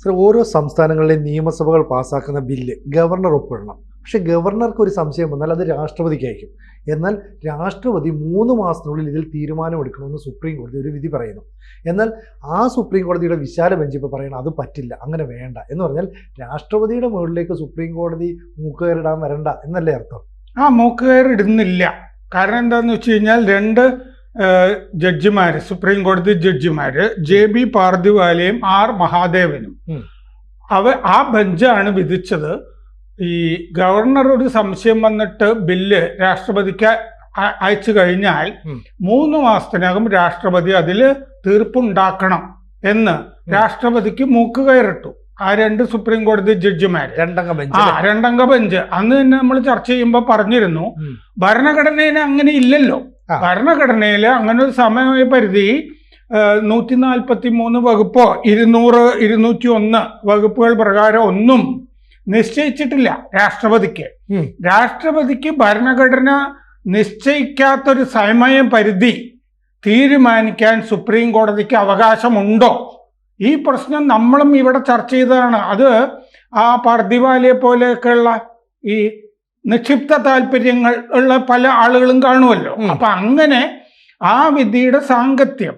Sir, ഓരോ സംസ്ഥാനങ്ങളിലെയും നിയമസഭകൾ പാസ്സാക്കുന്ന bill governor ഒപ്പിടണം. പക്ഷേ ഗവർണർക്ക് ഒരു സംശയം വന്നാൽ അത് രാഷ്ട്രപതിക്ക് അയക്കും. എന്നാൽ രാഷ്ട്രപതി 3 മാസത്തിനുള്ളിൽ ഇതിൽ തീരുമാനമെടുക്കണമെന്ന് സുപ്രീം കോടതി ഒരു വിധി പറയുന്നു. എന്നാൽ ആ സുപ്രീം കോടതിയുടെ വിശാല ബെഞ്ച് ഇപ്പോൾ പറയണം അത് പറ്റില്ല, അങ്ങനെ വേണ്ട എന്ന് പറഞ്ഞാൽ രാഷ്ട്രപതിയുടെ മുകളിലേക്ക് സുപ്രീം കോടതി മൂക്കുകയറിടാൻ വരണ്ട എന്നല്ലേ അർത്ഥം? മൂക്കുകയറിടുന്നില്ല. കാരണം എന്താണെന്ന് വെച്ച് കഴിഞ്ഞാൽ 2 ജഡ്ജിമാർ, സുപ്രീം കോടതി ജഡ്ജിമാർ JB പാർദിവാലയും R മഹാദേവനും, ആ ബെഞ്ചാണ് വിധിച്ചത്. ഈ ഗവർണർ ഒരു സംശയം വന്നിട്ട് ബില്ല് രാഷ്ട്രപതിക്ക് അയച്ചു കഴിഞ്ഞാൽ 3 മാസത്തിനകം രാഷ്ട്രപതി അതിൽ തീർപ്പുണ്ടാക്കണം എന്ന് രാഷ്ട്രപതിക്ക് മൂക്കുകയറിട്ടു. ആ 2 സുപ്രീം കോടതി ജഡ്ജിമാർ, 2 ബെഞ്ച്. അന്ന് തന്നെ നമ്മൾ ചർച്ച ചെയ്യുമ്പോൾ പറഞ്ഞിരുന്നു, ഭരണഘടനയിൽ അങ്ങനെ ഇല്ലല്ലോ. ഭരണഘടനയിൽ അങ്ങനെ ഒരു സമയപരിധി 143 വകുപ്പോ 200, 201 വകുപ്പുകൾ പ്രകാരം ഒന്നും നിശ്ചയിച്ചിട്ടില്ല രാഷ്ട്രപതിക്ക്. രാഷ്ട്രപതിക്ക് ഭരണഘടന നിശ്ചയിക്കാത്തൊരു സമയപരിധി തീരുമാനിക്കാൻ സുപ്രീം കോടതിക്ക് അവകാശമുണ്ടോ? ഈ പ്രശ്നം നമ്മളും ഇവിടെ ചർച്ച ചെയ്തതാണ്. അത് ആ പാർദിവാലയെ പോലെയൊക്കെയുള്ള ഈ നിക്ഷിപ്ത താല്പര്യങ്ങൾ ഉള്ള പല ആളുകളും കാണുമല്ലോ. അപ്പൊ അങ്ങനെ ആ വിധിയുടെ സാങ്കത്യം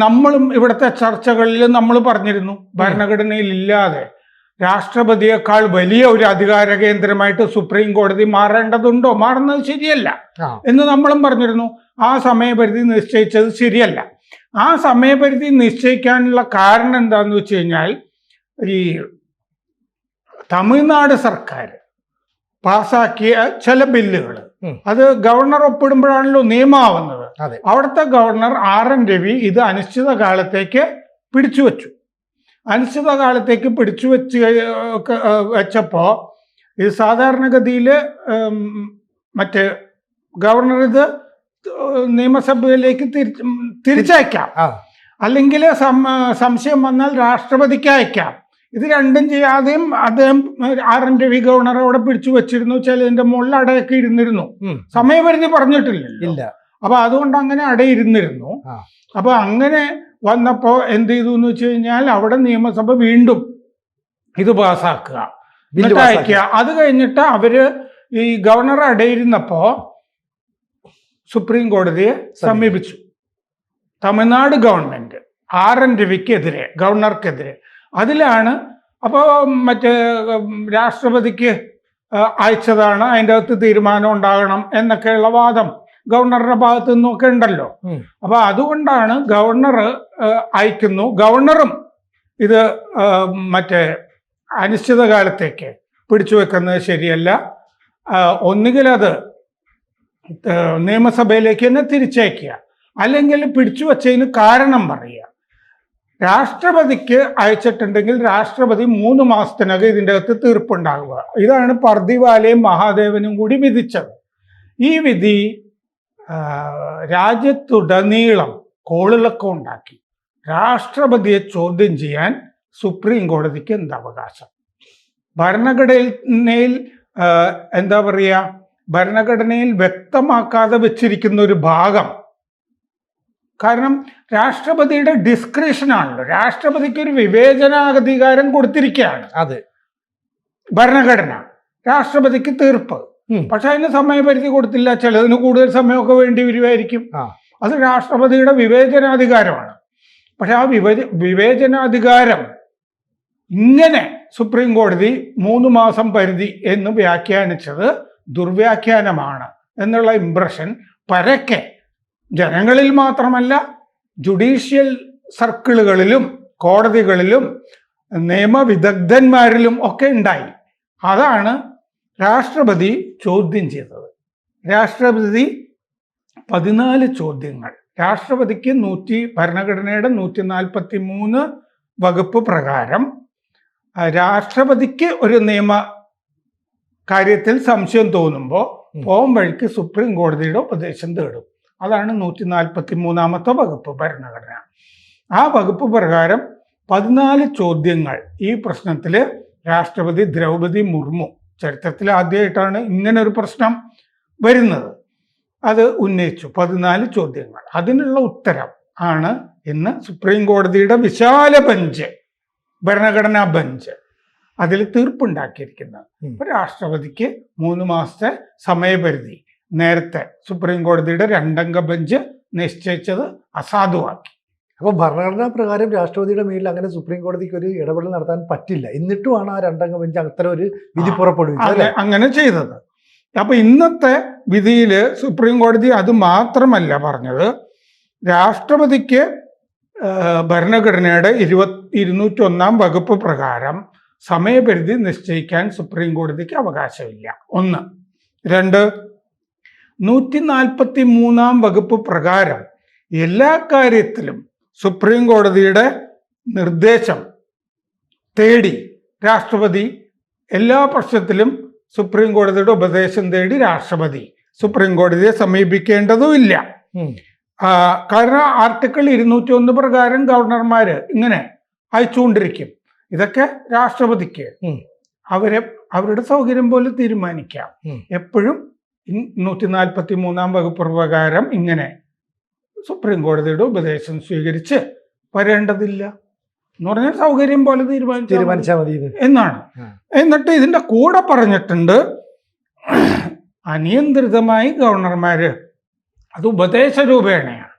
നമ്മളും ഇവിടുത്തെ ചർച്ചകളിൽ നമ്മൾ പറഞ്ഞിരുന്നു. ഭരണഘടനയിൽ ഇല്ലാതെ രാഷ്ട്രപതിയേക്കാൾ വലിയ ഒരു അധികാര കേന്ദ്രമായിട്ട് സുപ്രീം കോടതി മാറേണ്ടതുണ്ടോ? മാറുന്നത് ശരിയല്ല എന്ന് നമ്മളും പറഞ്ഞിരുന്നു. ആ സമയപരിധി നിശ്ചയിച്ചത് ശരിയല്ല. ആ സമയപരിധി നിശ്ചയിക്കാനുള്ള കാരണം എന്താണെന്ന് വെച്ച് കഴിഞ്ഞാൽ, ഈ തമിഴ്നാട് സർക്കാർ പാസാക്കിയ ചില ബില്ലുകൾ അത് ഗവർണർ ഒപ്പിടുമ്പോഴാണല്ലോ നിയമമാവുന്നത്. അവിടുത്തെ ഗവർണർ RN രവി ഇത് അനിശ്ചിതകാലത്തേക്ക് പിടിച്ചുവെച്ചു. അനിശ്ചിതകാലത്തേക്ക് വെച്ചപ്പോൾ ഇത് സാധാരണഗതിയിൽ മറ്റേ ഗവർണർ ഇത് നിയമസഭയിലേക്ക് തിരിച്ചയക്കാം, അല്ലെങ്കിൽ സംശയം വന്നാൽ രാഷ്ട്രപതിക്ക് അയക്കാം. ഇത് രണ്ടും ചെയ്യാതെയും അദ്ദേഹം RN രവി ഗവർണർ അവിടെ പിടിച്ചു വെച്ചിരുന്നു. ചിലതിന്റെ മുകളിൽ അടയൊക്കെ ഇരുന്നിരുന്നു. സമയപരിധി പറഞ്ഞിട്ടില്ല. അപ്പൊ അതുകൊണ്ട് അങ്ങനെ അടയിരുന്നിരുന്നു. അപ്പൊ അങ്ങനെ വന്നപ്പോ എന്ത് ചെയ്തു എന്ന് വെച്ച് കഴിഞ്ഞാൽ, അവിടെ നിയമസഭ വീണ്ടും ഇത് പാസ്സാക്കുക, അയക്കുക. അത് കഴിഞ്ഞിട്ട് അവര് ഈ ഗവർണർ അടയിരുന്നപ്പോ സുപ്രീം കോടതിയെ സമീപിച്ചു. തമിഴ്നാട് ഗവൺമെന്റ് RN രവിക്കെതിരെ, ഗവർണർക്കെതിരെ. അതിലാണ് അപ്പോൾ മറ്റേ രാഷ്ട്രപതിക്ക് അയച്ചതാണ്, അതിൻ്റെ അകത്ത് തീരുമാനം ഉണ്ടാകണം എന്നൊക്കെയുള്ള വാദം ഗവർണറുടെ ഭാഗത്തു നിന്നൊക്കെ ഉണ്ടല്ലോ. അപ്പൊ അതുകൊണ്ടാണ് ഗവർണർ അയക്കുന്നു. ഗവർണറും ഇത് മറ്റേ അനിശ്ചിതകാലത്തേക്ക് പിടിച്ചു വെക്കുന്നത് ശരിയല്ല. ഒന്നുകിൽ അത് നിയമസഭയിലേക്ക് തന്നെ തിരിച്ചയക്കുക, അല്ലെങ്കിൽ പിടിച്ചു വച്ചതിന് കാരണം പറയുക. രാഷ്ട്രപതിക്ക് അയച്ചിട്ടുണ്ടെങ്കിൽ രാഷ്ട്രപതി 3 മാസത്തിനകം ഇതിൻ്റെ അകത്ത് തീർപ്പുണ്ടാകുക. ഇതാണ് പാർദിവാലയും മഹാദേവനും കൂടി വിധിച്ചത്. ഈ വിധി രാജ്യത്തുടനീളം കോളിളക്കം ഉണ്ടാക്കി. രാഷ്ട്രപതിയെ ചോദ്യം ചെയ്യാൻ സുപ്രീം കോടതിക്ക് എന്താ അവകാശം? ഭരണഘടനയിൽ എന്താ പറയുക, ഭരണഘടനയിൽ വ്യക്തമാക്കാതെ വെച്ചിരിക്കുന്ന ഒരു ഭാഗം. കാരണം രാഷ്ട്രപതിയുടെ ഡിസ്ക്രിഷനാണല്ലോ. രാഷ്ട്രപതിക്ക് ഒരു വിവേചനാധികാരം കൊടുത്തിരിക്കുകയാണ് അത് ഭരണഘടന. രാഷ്ട്രപതിക്ക് തീർപ്പ്, പക്ഷെ അതിന് സമയപരിധി കൊടുത്തില്ല. ചിലതിന് കൂടുതൽ സമയമൊക്കെ വേണ്ടി വരുമായിരിക്കും. അത് രാഷ്ട്രപതിയുടെ വിവേചനാധികാരമാണ്. പക്ഷെ ആ വിവേചനാധികാരം ഇങ്ങനെ സുപ്രീം കോടതി 3 മാസം പരിധി എന്ന് വ്യാഖ്യാനിച്ചത് ദുർവ്യാഖ്യാനമാണ് എന്നുള്ള ഇംപ്രഷൻ പരക്കെ ജനങ്ങളിൽ മാത്രമല്ല, ജുഡീഷ്യൽ സർക്കിളുകളിലും കോടതികളിലും നിയമവിദഗ്ധന്മാരിലും ഒക്കെ ഉണ്ടായി. അതാണ് രാഷ്ട്രപതി ചോദ്യം ചെയ്തത്. രാഷ്ട്രപതി 14 ചോദ്യങ്ങൾ. രാഷ്ട്രപതിക്ക് ഭരണഘടനയുടെ 143 വകുപ്പ് പ്രകാരം രാഷ്ട്രപതിക്ക് ഒരു നിയമ കാര്യത്തിൽ സംശയം തോന്നുമ്പോൾ പോം വഴിക്ക് സുപ്രീം കോടതിയുടെ ഉപദേശം തേടും. അതാണ് 143-ാമത്തെ വകുപ്പ് ഭരണഘടന. ആ വകുപ്പ് പ്രകാരം 14 ചോദ്യങ്ങൾ ഈ പ്രശ്നത്തിൽ രാഷ്ട്രപതി ദ്രൗപദി മുർമു, ചരിത്രത്തിൽ ആദ്യമായിട്ടാണ് ഇങ്ങനൊരു പ്രശ്നം വരുന്നത്, അത് ഉന്നയിച്ചു. 14 ചോദ്യങ്ങൾ. അതിനുള്ള ഉത്തരം ആണ് ഇന്ന് സുപ്രീം കോടതിയുടെ വിശാല ബെഞ്ച് ഭരണഘടനാ ബെഞ്ച് അതിൽ തീർപ്പുണ്ടാക്കിയിരിക്കുന്നത്. ഉം. ഇപ്പൊ രാഷ്ട്രപതിക്ക് 3 മാസത്തെ സമയപരിധി നേരത്തെ സുപ്രീം കോടതിയുടെ 2 അംഗ ബെഞ്ച് നിശ്ചയിച്ചത് അസാധുവാക്കി. അപ്പോൾ ഭരണഘടനാ പ്രകാരം രാഷ്ട്രപതിയുടെ മേലിൽ അങ്ങനെ സുപ്രീം കോടതിക്ക് ഒരു ഇടപെടൽ നടത്താൻ പറ്റില്ല. എന്നിട്ടുമാണ് ആ 2 അംഗ ബെഞ്ച് അത്തരം ഒരു വിധി പുറപ്പെടുവിച്ചത് അല്ലേ? അങ്ങനെ ചെയ്തത്. അപ്പൊ ഇന്നത്തെ വിധിയിൽ സുപ്രീം കോടതി അത് മാത്രമല്ല പറഞ്ഞത്, രാഷ്ട്രപതിക്ക് ഭരണഘടനയുടെ 201 വകുപ്പ് പ്രകാരം സമയപരിധി നിശ്ചയിക്കാൻ സുപ്രീം കോടതിക്ക് അവകാശമില്ല. 1. 2. 143 വകുപ്പ് പ്രകാരം എല്ലാ കാര്യത്തിലും സുപ്രീം കോടതിയുടെ നിർദ്ദേശം തേടി രാഷ്ട്രപതി, എല്ലാ പ്രശ്നത്തിലും സുപ്രീം കോടതിയുടെ ഉപദേശം തേടി രാഷ്ട്രപതി സുപ്രീം കോടതിയെ സമീപിക്കേണ്ടതുമില്ല. കാരണം ആർട്ടിക്കിൾ 201 പ്രകാരം ഗവർണർമാര് ഇങ്ങനെ അയച്ചുകൊണ്ടിരിക്കും. ഇതൊക്കെ രാഷ്ട്രപതിക്ക് അവരുടെ സൗകര്യം പോലെ തീരുമാനിക്കാം. എപ്പോഴും 143 വകുപ്പ് പ്രകാരം ഇങ്ങനെ സുപ്രീം കോടതിയുടെ ഉപദേശം സ്വീകരിച്ച് വരേണ്ടതില്ല എന്ന് പറഞ്ഞാൽ സൗകര്യം പോലെ തീരുമാനിച്ചാൽ മതി എന്നാണ്. എന്നിട്ട് ഇതിന്റെ കൂടെ പറഞ്ഞിട്ടുണ്ട്, അനിയന്ത്രിതമായി ഗവർണർമാര്, അത് ഉപദേശ രൂപേണയാണ്.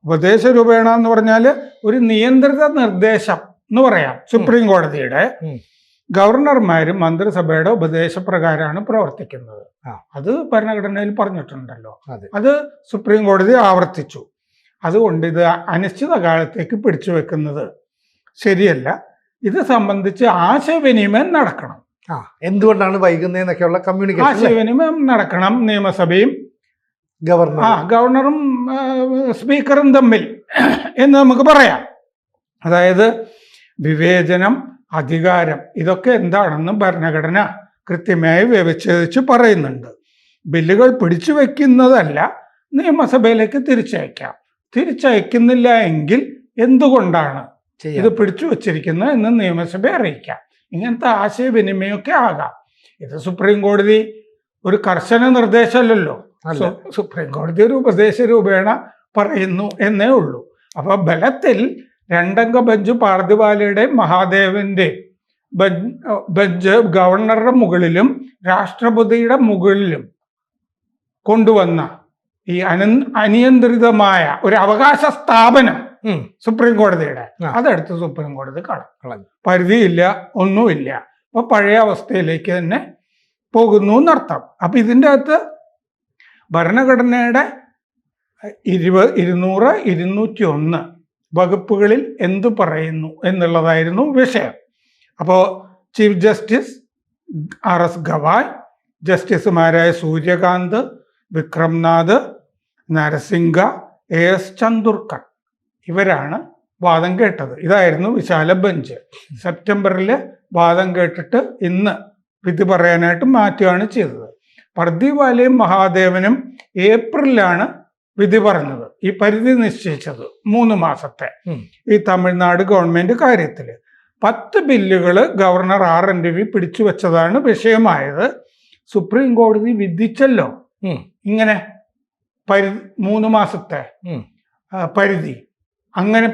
ഉപദേശ രൂപേണ എന്ന് പറഞ്ഞാൽ ഒരു നിയന്ത്രിത നിർദ്ദേശം എന്ന് പറയാം. സുപ്രീം കോടതിയുടെ ഗവർണർമാര് മന്ത്രിസഭയുടെ ഉപദേശപ്രകാരമാണ് പ്രവർത്തിക്കുന്നത്. അത് ഭരണഘടനയിൽ പറഞ്ഞിട്ടുണ്ടല്ലോ. അത് സുപ്രീം കോടതി ആവർത്തിച്ചു. അതുകൊണ്ട് ഇത് അനിശ്ചിത കാലത്തേക്ക് പിടിച്ചു വെക്കുന്നത് ശരിയല്ല. ഇത് സംബന്ധിച്ച് ആശയവിനിമയം നടക്കണം. എന്തുകൊണ്ടാണ് വൈകുന്നതെന്നൊക്കെയുള്ള കമ്മ്യൂണിക്കേഷൻ ആശയവിനിമയം നടക്കണം. നിയമസഭയും ഗവർണറും സ്പീക്കറും തമ്മിൽ എന്ന് നമുക്ക് പറയാം. അതായത് വിവേചനം, അധികാരം, ഇതൊക്കെ എന്താണെന്ന് ഭരണഘടന കൃത്യമായി വ്യവച്ഛേദിച്ച് പറയുന്നുണ്ട്. ബില്ലുകൾ പിടിച്ചു വയ്ക്കുന്നതല്ല, നിയമസഭയിലേക്ക് തിരിച്ചയക്കുന്നില്ല എങ്കിൽ എന്തുകൊണ്ടാണ് ഇത് പിടിച്ചു വച്ചിരിക്കുന്നത് എന്ന് നിയമസഭയെ അറിയിക്കാം. ഇങ്ങനത്തെ ആശയവിനിമയമൊക്കെ ആകാം. ഇത് സുപ്രീം കോടതി ഒരു കർശന നിർദ്ദേശമല്ലല്ലോ. സുപ്രീം കോടതി ഒരു ഉപദേശ രൂപേണ പറയുന്നു എന്നേ ഉള്ളൂ. അപ്പൊ ബലത്തിൽ 2 അംഗ ബെഞ്ച് പാർദിവാലയുടെയും മഹാദേവന്റെയും ബെഞ്ച് ഗവർണറുടെ മുകളിലും രാഷ്ട്രപതിയുടെ മുകളിലും കൊണ്ടുവന്ന ഈ അനിയന്ത്രിതമായ ഒരു അവകാശ സ്ഥാപനം സുപ്രീം കോടതിയുടെ, അതെടുത്ത് സുപ്രീം കോടതി കളഞ്ഞു. പരിധിയില്ല, ഒന്നുമില്ല. അപ്പൊ പഴയ അവസ്ഥയിലേക്ക് തന്നെ പോകുന്നു എന്നർത്ഥം. അപ്പൊ ഇതിൻ്റെ അകത്ത് ഭരണഘടനയുടെ 200, 201 വകുപ്പുകളിൽ എന്തു പറയുന്നു എന്നുള്ളതായിരുന്നു വിഷയം. അപ്പോൾ ചീഫ് ജസ്റ്റിസ് RS ഗവായ്, ജസ്റ്റിസുമാരായ സൂര്യകാന്ത്, വിക്രംനാഥ്, നരസിംഗ, AS ചന്ദുർക്കർ ഇവരാണ് വാദം കേട്ടത്. ഇതായിരുന്നു വിശാല ബെഞ്ച്. സെപ്റ്റംബറിൽ വാദം കേട്ടിട്ട് ഇന്ന് വിധി പറയാനായിട്ട് മാറ്റുകയാണ് ചെയ്തത്. പർദിവാലയും മഹാദേവനും ഏപ്രിലാണ് വിധി പറഞ്ഞത്, ഈ പരിധി നിശ്ചയിച്ചത് 3 മാസത്തെ ഈ തമിഴ്നാട് ഗവൺമെന്റ് കാര്യത്തിൽ. 10 ബില്ലുകൾ ഗവർണർ RN രവി പിടിച്ചു വെച്ചതാണ് വിഷയമായത്. സുപ്രീം കോടതി വിധിച്ചല്ലോ ഇങ്ങനെ 3 മാസത്തെ പരിധി. അങ്ങനെ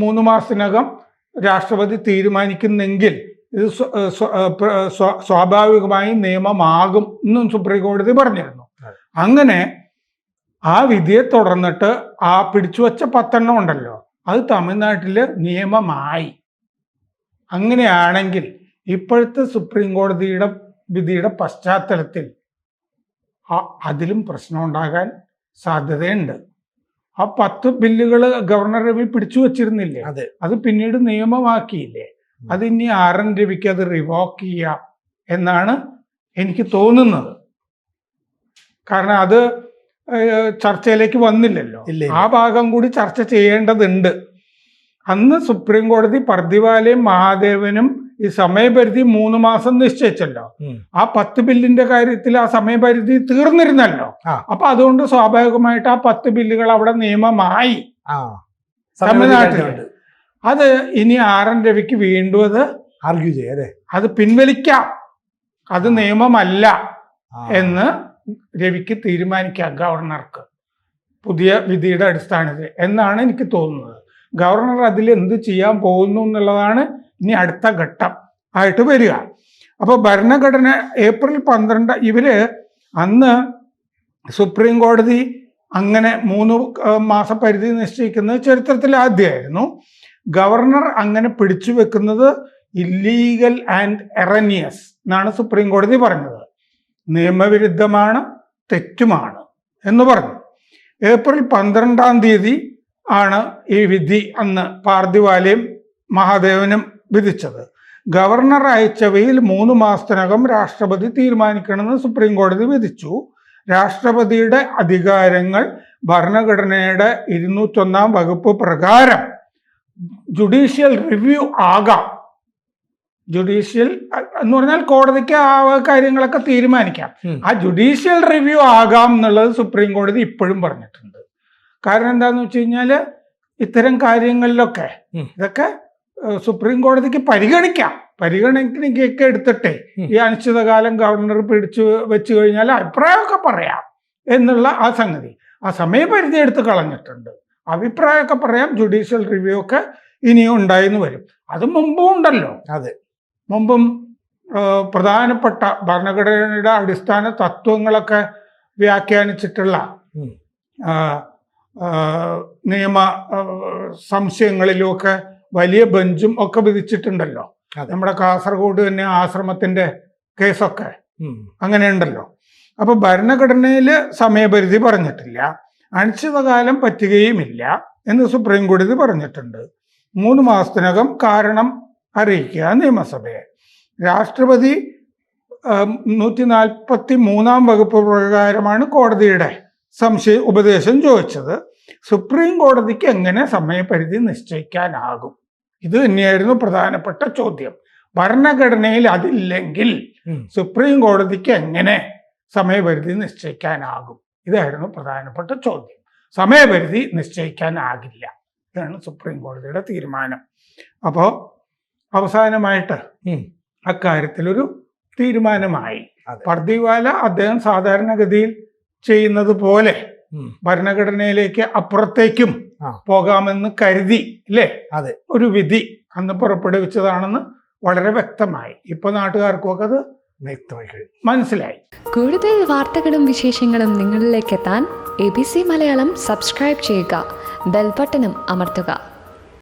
3 മാസത്തിനകം രാഷ്ട്രപതി തീരുമാനിക്കുന്നെങ്കിൽ ഇത് സ്വാഭാവികമായി നിയമമാകും എന്നും സുപ്രീം കോടതി പറഞ്ഞിരുന്നു. അങ്ങനെ ആ വിധിയെ തുടർന്നിട്ട് ആ പിടിച്ചുവച്ച 10 ഉണ്ടല്ലോ, അത് തമിഴ്നാട്ടില് നിയമമായി. അങ്ങനെയാണെങ്കിൽ ഇപ്പോഴത്തെ സുപ്രീം കോടതിയുടെ വിധിയുടെ പശ്ചാത്തലത്തിൽ അതിലും പ്രശ്നം ഉണ്ടാകാൻ സാധ്യതയുണ്ട്. ആ 10 ബില്ലുകൾ ഗവർണർ രവി പിടിച്ചു വച്ചിരുന്നില്ലേ, അത് പിന്നീട് നിയമമാക്കിയില്ലേ. അത് ഇനി RN രവിക്ക് അത് റിവോക്ക് ചെയ്യാം എന്നാണ് എനിക്ക് തോന്നുന്നത്. കാരണം അത് ചർച്ചയിലേക്ക് വന്നില്ലല്ലോ. ആ ഭാഗം കൂടി ചർച്ച ചെയ്യേണ്ടതുണ്ട്. അന്ന് സുപ്രീം കോടതി പർദിവാലയും മഹാദേവനും ഈ സമയപരിധി 3 മാസം നിശ്ചയിച്ചല്ലോ. ആ 10 ബില്ലിന്റെ കാര്യത്തിൽ ആ സമയപരിധി തീർന്നിരുന്നല്ലോ. അപ്പൊ അതുകൊണ്ട് സ്വാഭാവികമായിട്ട് ആ 10 ബില്ലുകൾ അവിടെ നിയമമായി തമിഴ്നാട്ടിൽ. അത് ഇനി RN രവിക്ക് വീണ്ടും അത് ആർഗ്യൂ ചെയ്യാം, അത് പിൻവലിക്കാം, അത് നിയമമല്ല എന്ന് രവിക്ക് തീരുമാനിക്കാം, ഗവർണർക്ക്, പുതിയ വിധിയുടെ അടിസ്ഥാനത്തിൽ എന്നാണ് എനിക്ക് തോന്നുന്നത്. ഗവർണർ അതിൽ എന്ത് ചെയ്യാൻ പോകുന്നു എന്നുള്ളതാണ് ഇനി അടുത്ത ഘട്ടം ആയിട്ട് വരിക. അപ്പോൾ ഭരണഘടന ഏപ്രിൽ 12 ഇവര് അന്ന് സുപ്രീം കോടതി അങ്ങനെ 3 മാസ പരിധി നിശ്ചയിക്കുന്നത് ചരിത്രത്തിൽ ആദ്യമായിരുന്നു. ഗവർണർ അങ്ങനെ പിടിച്ചു വെക്കുന്നത് ഇല്ലീഗൽ ആൻഡ് എറനിയസ് എന്നാണ് സുപ്രീം കോടതി പറഞ്ഞത്. നിയമവിരുദ്ധമാണ്, തെറ്റുമാണ് എന്ന് പറഞ്ഞു. ഏപ്രിൽ 12 ആണ് ഈ വിധി അന്ന് പാർദിവാലയും മഹാദേവനും വിധിച്ചത്. ഗവർണർ അയച്ചവയിൽ 3 മാസത്തിനകം രാഷ്ട്രപതി തീരുമാനിക്കണമെന്ന് സുപ്രീം കോടതി വിധിച്ചു. രാഷ്ട്രപതിയുടെ അധികാരങ്ങൾ ഭരണഘടനയുടെ 201 വകുപ്പ് പ്രകാരം ജുഡീഷ്യൽ റിവ്യൂ ആകാം. ജുഡീഷ്യൽ എന്ന് പറഞ്ഞാൽ കോടതിക്ക് ആ കാര്യങ്ങളൊക്കെ തീരുമാനിക്കാം. ആ ജുഡീഷ്യൽ റിവ്യൂ ആകാം എന്നുള്ളത് സുപ്രീം കോടതി ഇപ്പോഴും പറഞ്ഞിട്ടുണ്ട്. കാരണം എന്താന്ന് വെച്ച് കഴിഞ്ഞാൽ ഇത്തരം കാര്യങ്ങളിലൊക്കെ ഇതൊക്കെ സുപ്രീം കോടതിക്ക് പരിഗണനയ്ക്ക് എടുത്തിട്ടേ ഈ അനിശ്ചിതകാലം ഗവർണർ പിടിച്ചു വെച്ച് കഴിഞ്ഞാൽ അഭിപ്രായമൊക്കെ പറയാം എന്നുള്ള ആ സംഗതി, ആ സമയപരിധി എടുത്ത് കളഞ്ഞിട്ടുണ്ട്. അഭിപ്രായമൊക്കെ പറയാം, ജുഡീഷ്യൽ റിവ്യൂ ഒക്കെ ഇനിയും ഉണ്ടായിന്ന് വരും. അത് മുമ്പും ഉണ്ടല്ലോ. അതെ, മുമ്പും പ്രധാനപ്പെട്ട ഭരണഘടനയുടെ അടിസ്ഥാന തത്വങ്ങളൊക്കെ വ്യാഖ്യാനിച്ചിട്ടുള്ള നിയമ സംശയങ്ങളിലുമൊക്കെ വലിയ ബെഞ്ചും ഒക്കെ വിധിച്ചിട്ടുണ്ടല്ലോ. നമ്മുടെ കാസർഗോഡ് തന്നെ ആശ്രമത്തിന്റെ കേസൊക്കെ അങ്ങനെ ഉണ്ടല്ലോ. അപ്പൊ ഭരണഘടനയിൽ സമയപരിധി പറഞ്ഞിട്ടില്ല, അനിശ്ചിതകാലം പറ്റുകയുമില്ല എന്ന് സുപ്രീം കോടതി പറഞ്ഞിട്ടുണ്ട്. 3 മാസത്തിനകം കാരണം അറിയിക്കുക നിയമസഭയെ. രാഷ്ട്രപതി 143 വകുപ്പ് പ്രകാരമാണ് കോടതിയുടെ ഉപദേശം ചോദിച്ചത്. സുപ്രീം കോടതിക്ക് എങ്ങനെ സമയപരിധി നിശ്ചയിക്കാനാകും? ഇത് തന്നെയായിരുന്നു പ്രധാനപ്പെട്ട ചോദ്യം. ഭരണഘടനയിൽ അതില്ലെങ്കിൽ സുപ്രീം കോടതിക്ക് എങ്ങനെ സമയപരിധി നിശ്ചയിക്കാനാകും? ഇതായിരുന്നു പ്രധാനപ്പെട്ട ചോദ്യം. സമയപരിധി നിശ്ചയിക്കാനാകില്ല, ഇതാണ് സുപ്രീം കോടതിയുടെ തീരുമാനം. അപ്പോൾ അവസാനമായിട്ട് അക്കാര്യത്തിലൊരു തീരുമാനമായി. പർദിവാല അദ്ദേഹം സാധാരണഗതിയിൽ ചെയ്യുന്നത് പോലെ ഭരണഘടനയിലേക്ക് അപ്പുറത്തേക്കും പോകാമെന്ന് കരുതി അല്ലേ ഒരു വിധി അന്ന് പുറപ്പെടുവിച്ചതാണെന്ന് വളരെ വ്യക്തമായി. ഇപ്പൊ നാട്ടുകാർക്കും ഒക്കെ അത് വ്യക്തമായി മനസ്സിലായി. കൂടുതൽ വാർത്തകളും വിശേഷങ്ങളും നിങ്ങളിലേക്ക് എത്താൻ ABC മലയാളം സബ്സ്ക്രൈബ് ചെയ്യുക, ബെൽബട്ടനും അമർത്തുക.